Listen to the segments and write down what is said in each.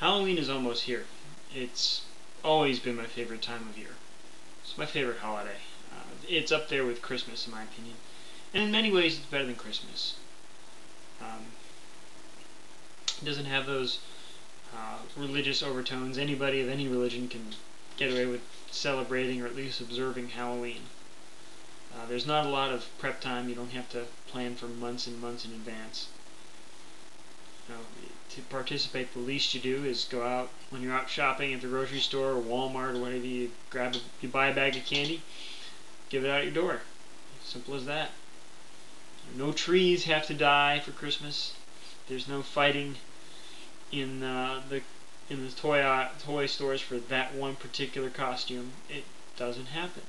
Halloween is almost here. It's always been my favorite time of year. It's my favorite holiday. It's up there with Christmas, in my opinion. And in many ways, it's better than Christmas. Um, it doesn't have those religious overtones. Anybody of any religion can get away with celebrating or at least observing Halloween. There's not a lot of prep time. You don't have to plan for months and months in advance. To participate, the least you do is go out when you're out shopping at the grocery store or Walmart or whatever. You buy a bag of candy, give it out your door. Simple as that. No trees have to die for Christmas. There's no fighting in the toy stores for that one particular costume. It doesn't happen.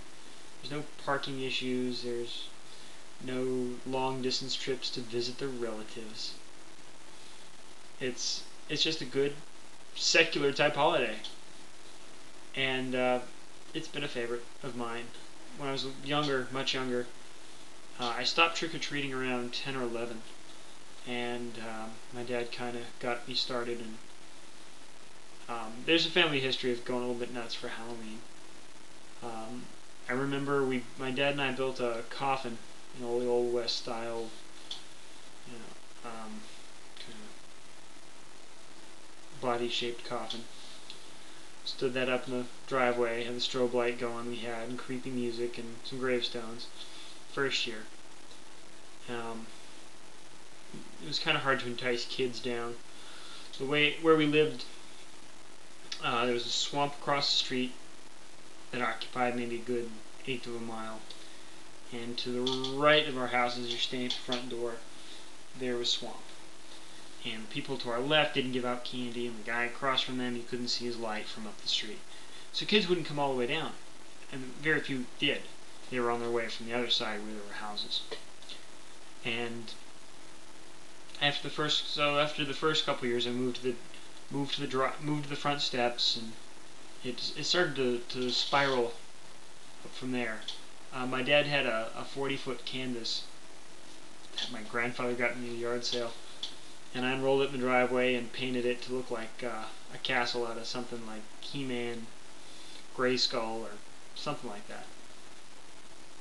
There's no parking issues. There's no long distance trips to visit their relatives. It's just a good secular type holiday, and it's been a favorite of mine. When I was younger, much younger, I stopped trick-or-treating around 10 or 11, and my dad kind of got me started. And there's a family history of going a little bit nuts for Halloween. I remember my dad and I built a coffin, the old West style, kind of body-shaped coffin. Stood that up in the driveway, had the strobe light going we had, and creepy music, and some gravestones. First year. It was kind of hard to entice kids down. Where we lived, there was a swamp across the street that occupied maybe a good eighth of a mile. And to the right of our house, as you're standing at the front door, there was swamp. And the people to our left didn't give out candy, and the guy across from them, you couldn't see his light from up the street. So kids wouldn't come all the way down, and very few did. They were on their way from the other side where there were houses. And after the first couple of years, I moved to the front steps, and it started to spiral up from there. My dad had a 40-foot canvas that my grandfather got me at a yard sale. And I unrolled it in the driveway and painted it to look like a castle out of something like He-Man, Grayskull, or something like that.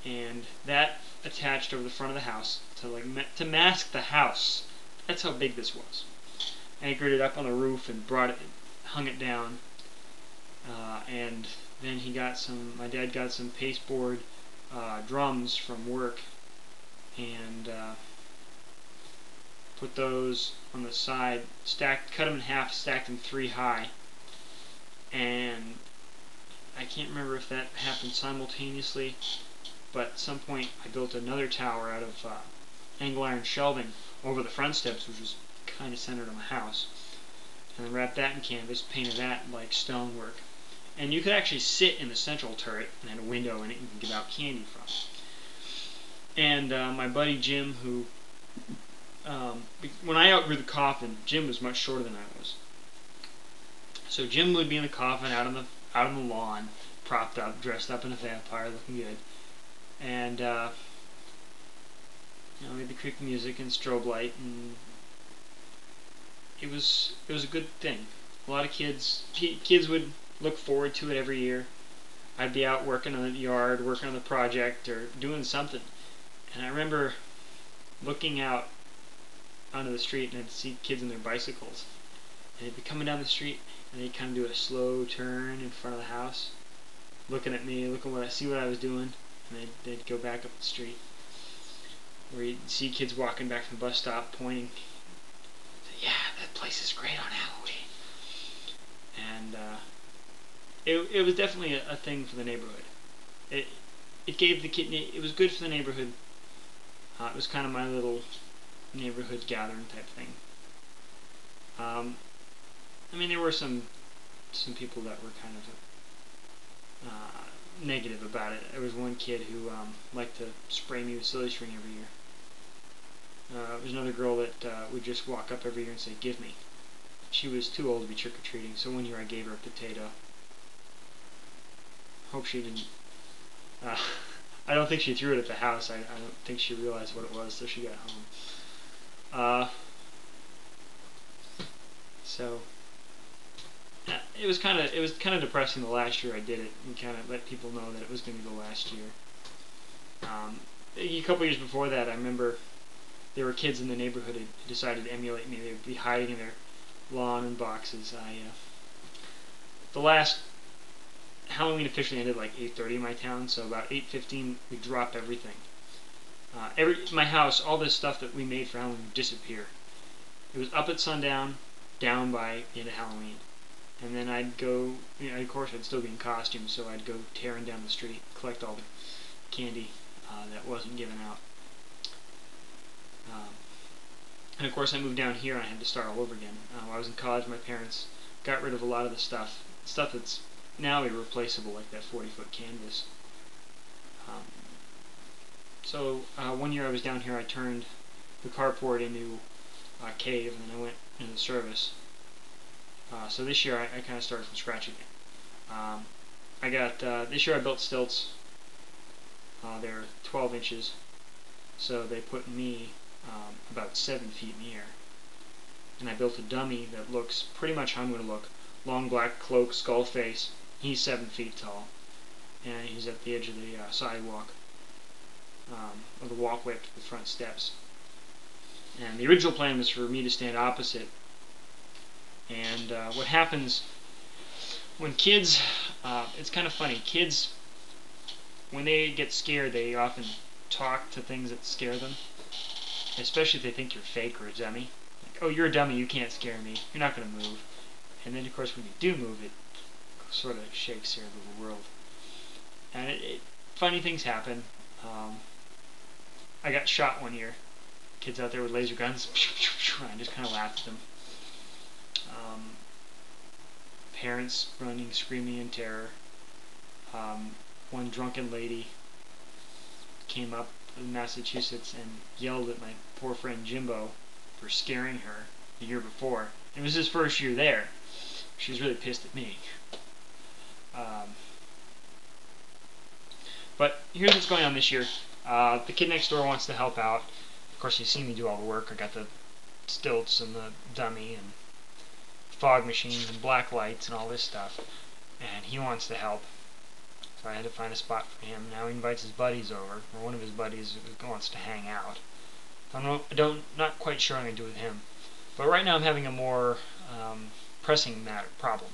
And that attached over the front of the house to mask the house. That's how big this was. Anchored it up on the roof and hung it down. And then my dad got some pasteboard drums from work, and put those on the side, cut them in half, stacked them 3 high, and I can't remember if that happened simultaneously, but at some point I built another tower out of angle iron shelving over the front steps, which was kind of centered on the house, and then wrapped that in canvas, painted that like stonework. And you could actually sit in the central turret and had a window in it you could give out candy from. And my buddy Jim, who when I outgrew the coffin, Jim was much shorter than I was. So Jim would be in the coffin out on the lawn, propped up, dressed up in a vampire, looking good. And we had the creepy music and strobe light, and it was a good thing. A lot of kids would look forward to it every year. I'd be out working on the yard, working on the project, or doing something. And I remember looking out onto the street, and I'd see kids on their bicycles, and they'd be coming down the street, and they'd kind of do a slow turn in front of the house, looking at me, see what I was doing, and they'd go back up the street. Or you'd see kids walking back from the bus stop, pointing, "Yeah, that place is great on Halloween." And it was definitely a thing for the neighborhood. It gave the kid. It was good for the neighborhood. It was kind of my little neighborhood gathering type thing. There were some people that were kind of negative about it. There was one kid who liked to spray me with silly string every year. There was another girl that would just walk up every year and say, "Give me." She was too old to be trick-or-treating, so one year I gave her a potato. Hope she didn't. I don't think she threw it at the house. I don't think she realized what it was, so she got home. So it was kind of depressing the last year I did it, and kind of let people know that it was going to go last year. A couple years before that, I remember there were kids in the neighborhood who decided to emulate me. They'd be hiding in their lawn and boxes. The last Halloween officially ended like 8:30 in my town, so about 8:15 we dropped everything. My house, all this stuff that we made for Halloween would disappear. It was up at sundown, down by the end of Halloween. And then I'd go, of course I'd still be in costume, so I'd go tearing down the street, collect all the candy that wasn't given out. And of course I moved down here and I had to start all over again. While I was in college, my parents got rid of a lot of the stuff that's now irreplaceable, like that 40-foot canvas. So one year I was down here, I turned the carport into a cave, and then I went into the service. So this year I kind of started from scratch again. This year I built stilts. They're 12 inches, so they put me about 7 feet in the air. And I built a dummy that looks pretty much how I'm going to look. Long black cloak, skull face. He's 7 feet tall, and he's at the edge of the sidewalk, or the walkway up to the front steps. And the original plan was for me to stand opposite. And what happens when kids, it's kind of funny, kids, when they get scared, they often talk to things that scare them, especially if they think you're fake or a dummy. Like, oh, you're a dummy, you can't scare me, you're not going to move. And then, of course, when you do move, it sort of shakes their little world. And funny things happen. I got shot one year. Kids out there with laser guns, and I just kind of laughed at them. Parents running, screaming in terror. One drunken lady came up in Massachusetts and yelled at my poor friend Jimbo for scaring her the year before. It was his first year there. She was really pissed at me. But here's what's going on this year. The kid next door wants to help out. Of course, he's seen me do all the work. I got the stilts and the dummy and fog machines and black lights and all this stuff. And he wants to help. So I had to find a spot for him. Now he invites his buddies over, or one of his buddies wants to hang out. Not quite sure what I'm going to do with him. But right now I'm having a more pressing problem.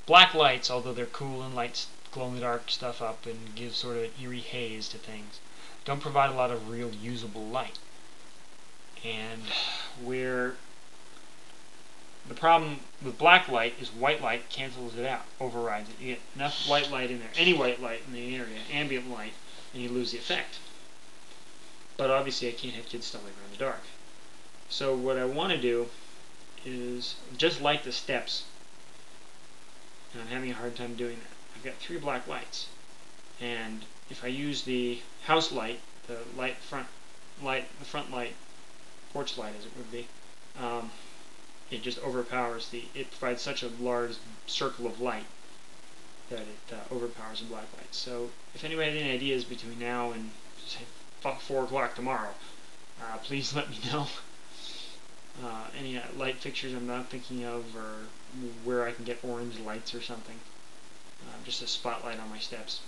Black lights, although they're cool and lights glow-in-the-dark stuff up and give sort of an eerie haze to things, don't provide a lot of real usable light. And where the problem with black light is white light cancels it out, overrides it. You get enough white light in there, any white light in the area, ambient light, and you lose the effect. But obviously I can't have kids stumbling around in the dark. So what I want to do is just light the steps. And I'm having a hard time doing that. I've got 3 black lights. And if I use the house light, the front light, porch light as it would be, it just overpowers it provides such a large circle of light that it overpowers the black light. So if anybody has any ideas between now and say 4 o'clock tomorrow, please let me know. Any light fixtures I'm not thinking of, or where I can get orange lights or something. Just a spotlight on my steps.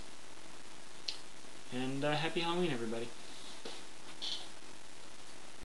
And happy Halloween, everybody.